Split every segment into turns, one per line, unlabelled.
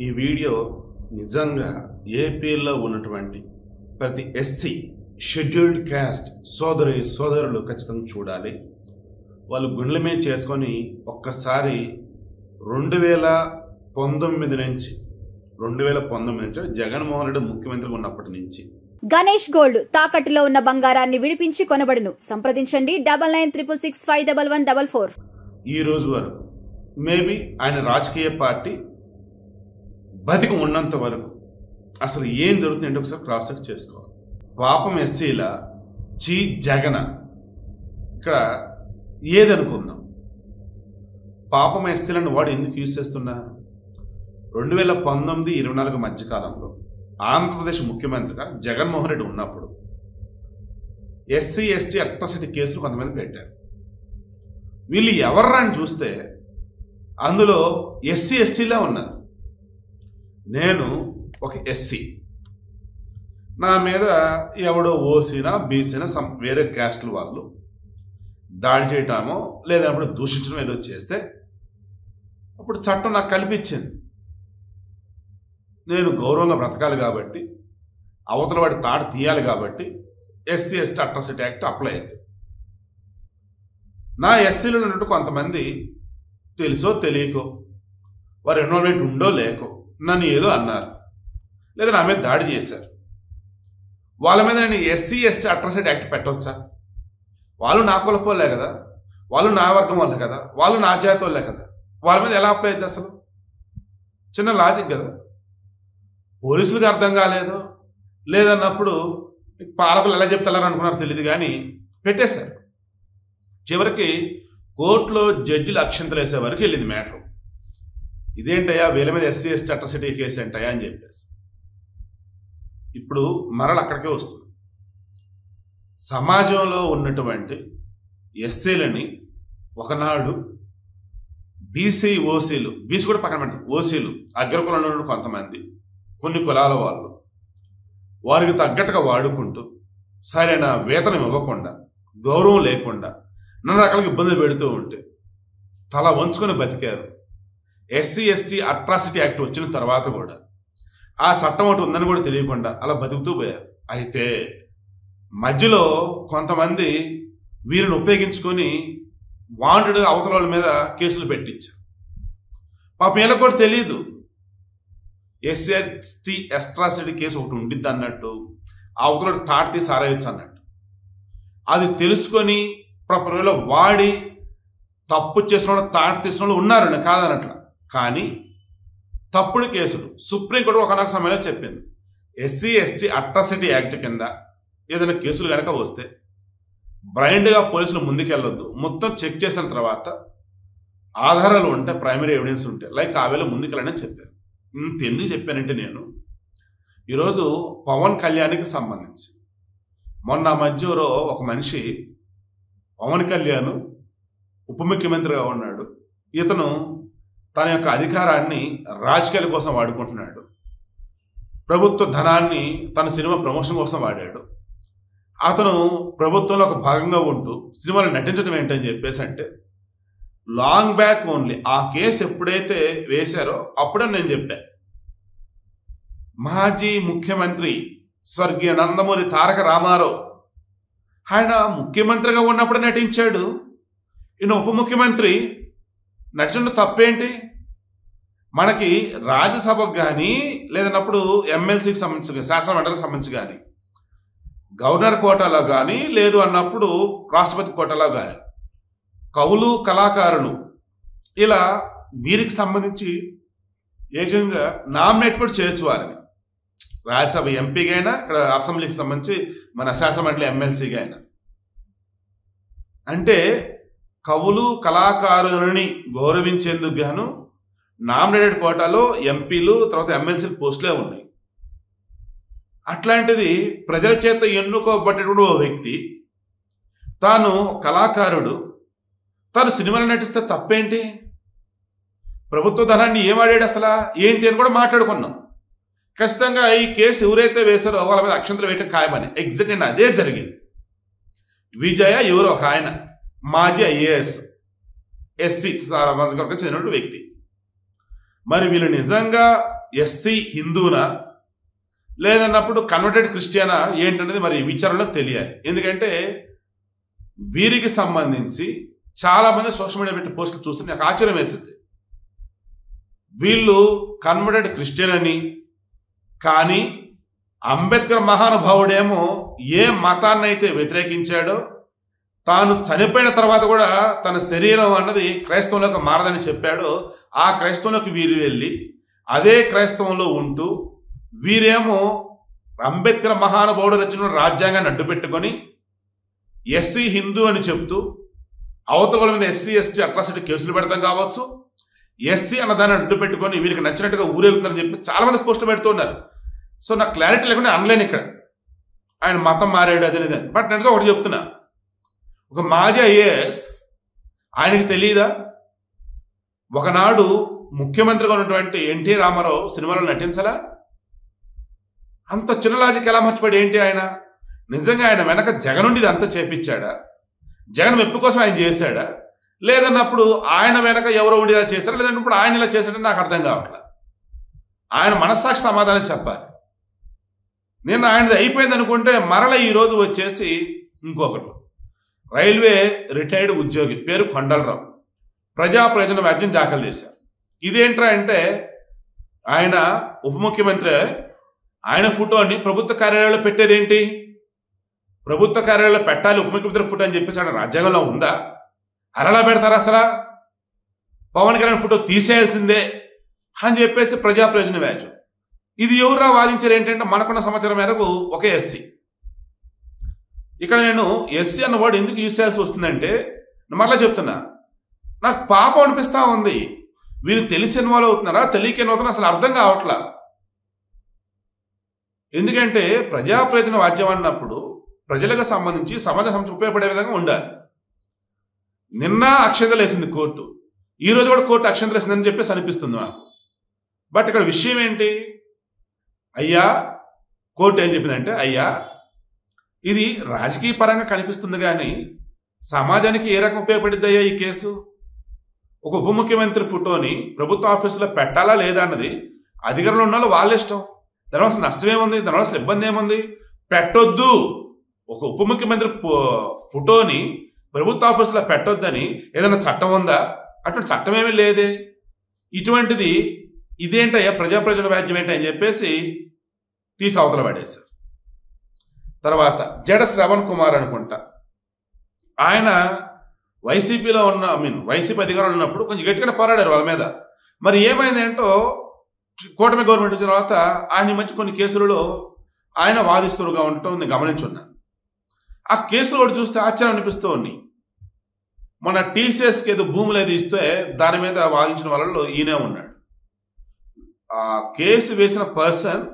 ఈ వీడియో నిజంగా ఏపీలో ఉన్నటువంటి ప్రతి ఎస్సీ షెడ్యూల్డ్ క్యాస్ట్ సోదరులు ఖచ్చితంగా చూడాలి. వాళ్ళు గుండెల మీద చేసుకొని ఒక్కసారి 2019 నుంచి జగన్మోహన్ రెడ్డి ముఖ్యమంత్రిగా ఉన్నప్పటి నుంచి
గణేష్ గోల్డ్ తాకట్టులో ఉన్న బంగారాన్ని విడిపించి కొనబడును. సంప్రదించండి 9966611144.
ఈ రోజు వరకు మేబీ ఆయన రాజకీయ పార్టీ బతికి ఉన్నంత వరకు అసలు ఏం జరుగుతుందంటే ఒకసారి క్రాస్ చెక్ చేసుకోవాలి. పాపం ఎస్సీల జగన ఇక్కడ ఏదనుకుందాం, పాపం ఎస్సీలను వాడు ఎందుకు యూజ్ చేస్తున్నా? 2019-24 మధ్యకాలంలో ఆంధ్రప్రదేశ్ ముఖ్యమంత్రిగా జగన్మోహన్ రెడ్డి ఉన్నప్పుడు ఎస్సీ ఎస్టీ అట్రాసిటీ కేసులు కొంతమంది పెట్టారు. వీళ్ళు ఎవర్రా అని చూస్తే అందులో ఎస్సీ ఎస్టీలా ఉన్నారు. నేను ఒక ఎస్సీ, నా మీద ఎవడో ఓసీనా బీసీనా వేరే క్యాస్టుల వాళ్ళు దాడి చేయటమో లేదన్నప్పుడు దూషించడం ఏదో చేస్తే అప్పుడు చట్టం నాకు కల్పించింది. నేను గౌరవంగా బ్రతకాలి కాబట్టి, అవతల వాడి తాట తీయాలి కాబట్టి SC ST atrocity act apply అయింది. నా ఎస్సీలో ఉన్నట్టు కొంతమంది తెలుసో తెలియకో వారు ఇన్వాల్వ్మెంట్ ఉందో లేకో నన్ను ఏదో అన్నారు, లేదా నా మీద దాడి చేశారు. వాళ్ళ మీద నేను ఎస్సీ ఎస్టీ అట్రాసిటీ యాక్ట్ పెట్టవచ్చా? వాళ్ళు నా కులపోలే కదా, వాళ్ళు నా వర్గం వాళ్ళే కదా, వాళ్ళు నా జాతి వాళ్ళే కదా, వాళ్ళ మీద ఎలా అప్లై అవుతుంది? అసలు చిన్న లాజిక్ కదా. పోలీసులకు అర్థం కాలేదు, లేదన్నప్పుడు పాలకులు ఎలా చెప్తారని అనుకున్నారు తెలియదు, కానీ పెట్టేశారు. చివరికి కోర్టులో జడ్జిలు అక్షంతలు వేసే వరకు వెళ్ళింది మ్యాటర్. ఇదేంటయ్యా వీళ్ళ మీద ఎస్సీ ఎస్టీ అట్రాసిటీ కేసు ఏంటయ్యా అని చెప్పేసి ఇప్పుడు మరల అక్కడికే వస్తుంది. సమాజంలో ఉన్నటువంటి ఎస్సీలని ఒకనాడు బీసీ ఓసీలు, బీసీ కూడా పక్కన పెడతారు, ఓసీలు అగ్రకులంలో ఉన్న కొంతమంది కొన్ని కులాల వాళ్ళు వారికి తగ్గట్టుగా వాడుకుంటూ సరైన వేతనం ఇవ్వకుండా గౌరవం లేకుండా నానా రకాలకు ఇబ్బందులు పెడుతూ ఉంటే తల వంచుకొని బతికారు. ఎస్సీ ఎస్టీ అట్రాసిటీ యాక్ట్ వచ్చిన తర్వాత కూడా ఆ చట్టం ఒకటి ఉందని కూడా తెలియకుండా అలా బతుకుతూ పోయారు. అయితే మధ్యలో కొంతమంది వీరిని ఉపయోగించుకొని వాంటెడ్ అవతల వాళ్ళ మీద కేసులు పెట్టించారు. పాపం వీళ్ళకి కూడా తెలియదు ఎస్సీ ఎస్టీ అట్రాసిటీ కేసు ఒకటి ఉండిద్ది అన్నట్టు, అవతల తాట తీసి ఆరేయచ్చు అన్నట్టు. అది తెలుసుకొని ప్రపంచంలో వాడి తప్పు చేసిన వాళ్ళు తాట తీసిన వాళ్ళు ఉన్నారండి, కాదనట్ల. కానీ తప్పుడు కేసులు సుప్రీంకోర్టు ఒకనొక సమయంలో చెప్పింది, ఎస్సీ ఎస్టీ అట్రాసిటీ యాక్ట్ కింద ఏదైనా కేసులు కనుక వస్తే బ్లైండ్గా పోలీసులు ముందుకెళ్ళొద్దు, మొత్తం చెక్ చేసిన తర్వాత ఆధారాలు ఉంటే, ప్రైమరీ ఎవిడెన్స్ ఉంటే లైక్ ఆ వేళ ముందుకెళ్ళని చెప్పారు. ఇంత ఎందుకు చెప్పానంటే, నేను ఈరోజు పవన్ కళ్యాణ్కి సంబంధించి మొన్న మధ్యలో ఒక మనిషి పవన్ కళ్యాణ్ ఉప ముఖ్యమంత్రిగా ఉన్నాడు, ఇతను తన యొక్క అధికారాన్ని రాజకీయాల కోసం వాడుకుంటున్నాడు, ప్రభుత్వ ధనాన్ని తన సినిమా ప్రమోషన్ కోసం వాడాడు, అతను ప్రభుత్వంలో ఒక భాగంగా ఉంటూ సినిమాలు నటించడం ఏంటని చెప్పేసి అంటే లాంగ్ బ్యాక్ ఓన్లీ ఆ కేసు ఎప్పుడైతే వేశారో అప్పుడే నేను చెప్పా, మాజీ ముఖ్యమంత్రి స్వర్గీయ నందమూరి తారక రామారావు ఆయన ముఖ్యమంత్రిగా ఉన్నప్పుడు నటించాడు, ఈయన ఉప ముఖ్యమంత్రి నటించడం తప్పేంటి? మనకి రాజ్యసభకు కానీ లేదన్నప్పుడు ఎమ్మెల్సీకి సంబంధించి శాసనమండలికి సంబంధించి కానీ గవర్నర్ కోటాలో కానీ లేదు అన్నప్పుడు రాష్ట్రపతి కోటాలో కానీ కవులు కళాకారులు ఇలా వీరికి సంబంధించి ఏకంగా నామినేట్ కూడా చేయొచ్చు వారిని, రాజ్యసభ ఎంపీగా అయినా ఇక్కడ అసెంబ్లీకి సంబంధించి మన శాసనమండలి ఎమ్మెల్సీగా అయినా. అంటే కవులు కళాకారులని గౌరవించేందుకు గాను నామినేటెడ్ కోటాలో ఎంపీలు తర్వాత ఎమ్మెల్సీ పోస్టులే ఉన్నాయి. అట్లాంటిది ప్రజల చేత ఎన్నుకోబడ్డటువంటి ఓ వ్యక్తి తాను కళాకారుడు, తాను సినిమాలు నటిస్తే తప్పేంటి? ప్రభుత్వ ధనాన్ని ఏం వాడాడు అసలు ఏంటి అని కూడా మాట్లాడుకున్నాం. ఖచ్చితంగా ఈ కేసు ఎవరైతే వేశారో వాళ్ళ మీద అక్షంతలు వేయటం ఖాయమని. ఎగ్జాక్ట్ నేను అదే జరిగింది. విజయ ఎవరు ఒక ఆయన మాజీ ఐఏఎస్ ఎస్సీ సామాజిక వర్గం చెందిన వ్యక్తి, మరి వీళ్ళు నిజంగా ఎస్సీ హిందూనా లేదన్నప్పుడు కన్వర్టెడ్ క్రిస్టియనా ఏంటనేది మరి విచారణలో తెలియాలి. ఎందుకంటే వీరికి సంబంధించి చాలా మంది సోషల్ మీడియా పెట్టి పోస్టులు చూస్తే నాకు ఆశ్చర్యం వేసింది. వీళ్ళు కన్వర్టెడ్ క్రిస్టియన్ అని, కానీ అంబేద్కర్ మహానుభావుడేమో ఏ మతాన్ని అయితే వ్యతిరేకించాడో తాను చనిపోయిన తర్వాత కూడా తన శరీరం అన్నది క్రైస్తవంలోకి మారదని చెప్పాడో ఆ క్రైస్తవంలోకి వీరు వెళ్ళి అదే క్రైస్తవంలో ఉంటూ వీరేమో అంబేద్కర్ మహానుభావుడు రచన రాజ్యాంగాన్ని అడ్డు పెట్టుకొని ఎస్సీ హిందూ అని చెప్తూ అవతల మీద ఎస్సీ ఎస్టీ అట్రాసిటీ కేసులు పెడతాం కావచ్చు, ఎస్సీ అన్న దాన్ని అడ్డు పెట్టుకొని వీరికి నచ్చినట్టుగా ఊరేగుతుందని చెప్పి చాలా మంది పోస్టులు పెడుతూ ఉన్నారు. సో నాకు క్లారిటీ లేకుండా అనలేను ఇక్కడ ఆయన మతం మారాడు అది లేదని. బట్ నేను ఒకటి చెప్తున్నా, ఒక మాజీ ఐఏఎస్ ఆయనకి తెలియదా ఒకనాడు ముఖ్యమంత్రిగా ఉన్నటువంటి ఎన్టీ రామారావు సినిమాలో నటించలా? అంత చిన్న లాజిక్ ఎలా మర్చిపోయాడు ఏంటి ఆయన? నిజంగా ఆయన వెనక జగన్ నుండి అంతా చేపించాడా? జగన్ మెప్పు కోసం ఆయన చేశాడా? లేదన్నప్పుడు ఆయన వెనక ఎవరో ఉండి ఇలా చేస్తారా? లేదన్నప్పుడు ఆయన ఇలా చేశాడని నాకు అర్థం కావట్లేదు. ఆయన మనస్సాక్షి సమాధానం చెప్పాలి. నేను ఆయనది అయిపోయింది అనుకుంటే మరల ఈరోజు వచ్చేసి ఇంకొకటి రైల్వే రిటైర్డ్ ఉద్యోగి పేరు కొండలరావు ప్రజా ప్రయోజన వ్యాజ్యం దాఖలు చేశారు. ఇదేంట్రా అంటే ఆయన ఉప ముఖ్యమంత్రి, ఆయన ఫోటోని ప్రభుత్వ కార్యాలయంలో పెట్టేదేంటి? ప్రభుత్వ కార్యాలయంలో పెట్టాలి ఉప ముఖ్యమంత్రి ఫోటో అని చెప్పేసి ఆయన రాజ్యాంగంలో ఉందా? అరలా పెడతారా అసలు? పవన్ కళ్యాణ్ ఫోటో తీసేయాల్సిందే అని చెప్పేసి ప్రజా ప్రయోజన వ్యాజ్యం. ఇది ఎవరురా వాదించారు ఏంటంటే మనకున్న సమాచారం మేరకు ఒకే ఎస్సీ. ఇక్కడ నేను ఎస్సీ అన్న వర్డ్ ఎందుకు యూజ్ చేయాల్సి వస్తుందంటే మరలా చెప్తున్నా, నాకు పాపం అనిపిస్తా ఉంది. వీళ్ళు తెలిసి ఇన్వాల్వ్ అవుతున్నారా తెలియక ఇన్వాల్వ్ అవుతున్నారా అసలు అర్థం కావట్లా. ఎందుకంటే ప్రజా ప్రయోజన వాద్యం అన్నప్పుడు ప్రజలకు సంబంధించి సమాజ సంస్థ ఉపయోగపడే విధంగా ఉండాలి. నిన్న అక్షంతలు వేసింది కోర్టు, ఈ రోజు కూడా కోర్టు అక్షంతలు వేసిందని చెప్పేసి అనిపిస్తుంది నాకు. బట్ ఇక్కడ విషయం ఏంటి? అయ్యా కోర్టు ఏం చెప్పిందంటే, అయ్యా ఇది రాజకీయ పరంగా కనిపిస్తుంది కానీ సమాజానికి ఏ రకం ఉపయోగపడిద్ది అయ్యా ఈ కేసు? ఒక ఉప ముఖ్యమంత్రి ఫోటోని ప్రభుత్వ ఆఫీసులో పెట్టాలా లేదా అన్నది అధికారంలో ఉన్న వాళ్ళు వాళ్ళ ఇష్టం. దానివల్ల అసలు నష్టం ఏముంది? దానివల్ల అసలు ఇబ్బంది ఏముంది? పెట్టొద్దు, ఒక ఉప ముఖ్యమంత్రి ఫోటోని ప్రభుత్వ ఆఫీసులో పెట్టొద్దని ఏదైనా చట్టం ఉందా? అటువంటి చట్టం ఏమీ లేదే. ఇటువంటిది ఇదేంటయ్యా ప్రజా ప్రయోజన వ్యాజ్యం ఏంటి అని చెప్పేసి తీసి అవతల పడేశారు. తర్వాత జడ శ్రవణ్ కుమార్ అనుకుంటా, ఆయన వైసీపీలో ఉన్న వైసీపీ అధికారంలో ఉన్నప్పుడు కొంచెం గట్టిగానే పోరాడారు వాళ్ళ మీద. మరి ఏమైంది ఏంటో కూటమి గవర్నమెంట్ వచ్చిన తర్వాత ఆయన మంచి కొన్ని కేసులలో ఆయన వాదిస్తులుగా ఉండటం నేను గమనించున్నాను. ఆ కేసులు ఒకటి చూస్తే ఆశ్చర్యం అనిపిస్తూ ఉన్నాయి. మన టీసీఎస్కి ఏదో భూములు ఏది ఇస్తే దాని మీద వాదించిన వాళ్ళలో ఈయనే ఉన్నాడు. ఆ కేసు వేసిన పర్సన్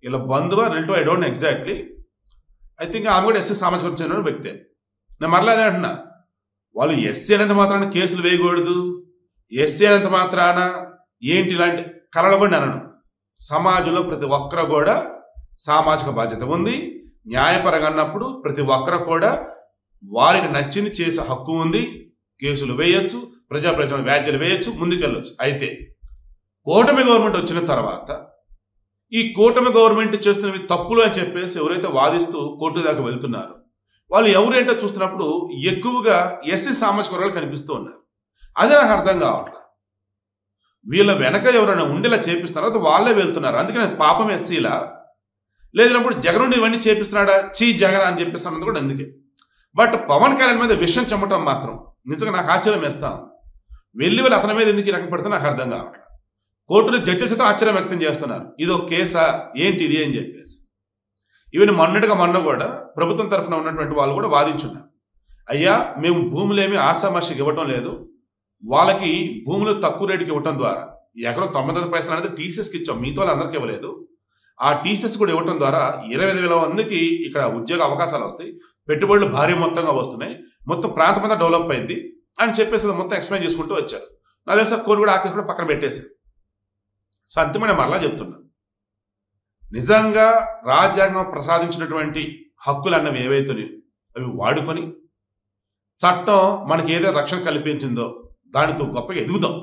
ఇలా బంధువా relative I don't know exactly. I think ఆమె కూడా ఎస్సీ సామాజిక చెందిన వ్యక్తే. నేను మరలా అదే అంటున్నా, వాళ్ళు ఎస్సీ అనేంత మాత్రాన కేసులు వేయకూడదు, ఎస్సీ అనేంత మాత్రాన ఏంటి ఇలాంటి కళలు కూడా అనను. సమాజంలో ప్రతి ఒక్కరు కూడా సామాజిక బాధ్యత ఉంది. న్యాయపరంగా అన్నప్పుడు ప్రతి ఒక్కరు కూడా వారికి నచ్చింది చేసే హక్కు ఉంది. కేసులు వేయొచ్చు, ప్రజా ప్రయోజన వ్యాజ్యాలు వేయొచ్చు, ముందుకెళ్ళొచ్చు. అయితే కూటమి గవర్నమెంట్ వచ్చిన తర్వాత ఈ కూటమి గవర్నమెంట్ చేస్తున్నవి తప్పులు అని చెప్పేసి ఎవరైతే వాదిస్తూ కోర్టు దాకా వెళ్తున్నారో వాళ్ళు ఎవరేంటో చూస్తున్నప్పుడు ఎక్కువగా ఎస్సీ సామాజిక వర్గాలు కనిపిస్తూ ఉన్నారు. అదే నాకు అర్థం కావట్లేదు. వీళ్ళ వెనక ఎవరైనా ఉండేలా చేపిస్తున్నారో అది వాళ్ళే వెళ్తున్నారు. అందుకని పాపం ఎస్సీలా లేదన్నప్పుడు జగన్ నుండి ఇవన్నీ చేపిస్తున్నాడా చీ జగన్ అని చెప్పిస్తున్నది కూడా అందుకే. బట్ పవన్ కళ్యాణ్ మీద విషయం చెమ్మటం మాత్రం నిజంగా నాకు ఆశ్చర్యం వేస్తాను. వెళ్ళి అతని మీద ఎందుకు ఇరక పెడితే నాకు అర్థం కావట్లేదు. కోర్టులో జడ్జిలు సైతం ఆశ్చర్యం వ్యక్తం చేస్తున్నారు. ఇది ఒక కేసా ఏంటి ఇది అని చెప్పేసి. ఈవెన్ మొన్న కూడా ప్రభుత్వం తరఫున ఉన్నటువంటి వాళ్ళు కూడా వాదించున్నారు. అయ్యా మేము భూములేమి ఆశామాషికి ఇవ్వటం లేదు, వాళ్ళకి భూములు తక్కువ రేటుకి ఇవ్వటం ద్వారా ఎకరం 99 పైసలు అనేది టీసీఎస్కి ఇచ్చాం, మిగతా వాళ్ళు అందరికీ ఇవ్వలేదు. ఆ టీసీఎస్ కూడా ఇవ్వటం ద్వారా 25,000 మందికి ఇక్కడ ఉద్యోగ అవకాశాలు వస్తాయి, పెట్టుబడులు భారీ మొత్తంగా వస్తున్నాయి, మొత్తం ప్రాంతం డెవలప్ అయింది అని చెప్పేసి మొత్తం ఎక్స్ప్లెయిన్ చేసుకుంటూ వచ్చారు. నా తెలిసి కోర్టు కూడా ఆ కేసు కూడా పక్కన పెట్టేసి సంతమైన మరలా చెప్తున్నా, నిజంగా రాజ్యాంగం ప్రసాదించినటువంటి హక్కులు అన్నవి ఏవైతే అవి వాడుకొని చట్టం మనకి ఏదో రక్షణ కల్పించిందో దానితో గొప్పగా ఎదుగుదాం.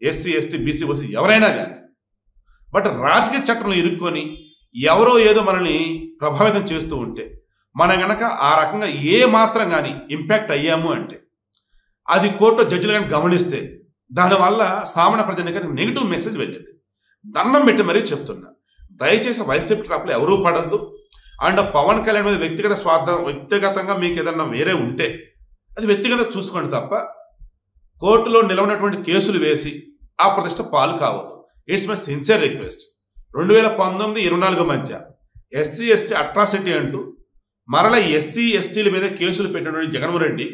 ఎస్సీ ఎస్టీ బీసీ ఓసీ ఎవరైనా కానీ. బట్ రాజకీయ చట్టంలో ఇరుక్కొని ఎవరో ఏదో మనల్ని ప్రభావితం చేస్తూ ఉంటే మనం గనక ఆ రకంగా ఏ మాత్రం కానీ ఇంపాక్ట్ అయ్యాము అంటే అది కోర్టు జడ్జిలు కానీ గమనిస్తే దానివల్ల సామాన్య ప్రజానికి నెగిటివ్ మెసేజ్ వెళ్ళింది. దండం పెట్టి మరీ చెప్తున్నా, దయచేసి వైసీపీ ట్రాప్లో ఎవరూ పడద్దు. అండ్ పవన్ కళ్యాణ్ మీద వ్యక్తిగతంగా మీకు ఏదన్నా వేరే ఉంటే అది వ్యక్తిగతంగా చూసుకోండి తప్ప కోర్టులో నిలవనటువంటి కేసులు వేసి ఆ ప్రతిష్ట పాలు కావద్దు. It's my sincere request. 2019-24 మధ్య ఎస్సీ ఎస్టీ అట్రాసిటీ అంటూ మరల ఎస్సీ ఎస్టీల మీద కేసులు పెట్టినటువంటి జగన్మోహన్ రెడ్డి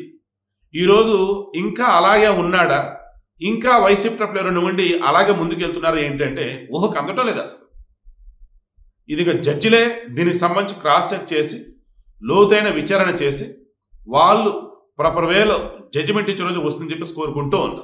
ఈరోజు ఇంకా అలాగే ఉన్నాడా, ఇంకా వైసీపీ ట్రాప్లో ఎవరైనా ఉండి అలాగే ముందుకెళ్తున్నారా ఏంటంటే ఊహకు అందటం లేదు అసలు. ఇది జడ్జిలే దీనికి సంబంధించి క్రాస్ చెక్ చేసి లోతైన విచారణ చేసి వాళ్ళు ప్రాపర్ వేలో జడ్జిమెంట్ ఇచ్చే రోజు వస్తుందని చెప్పేసి కోరుకుంటూ ఉన్నారు.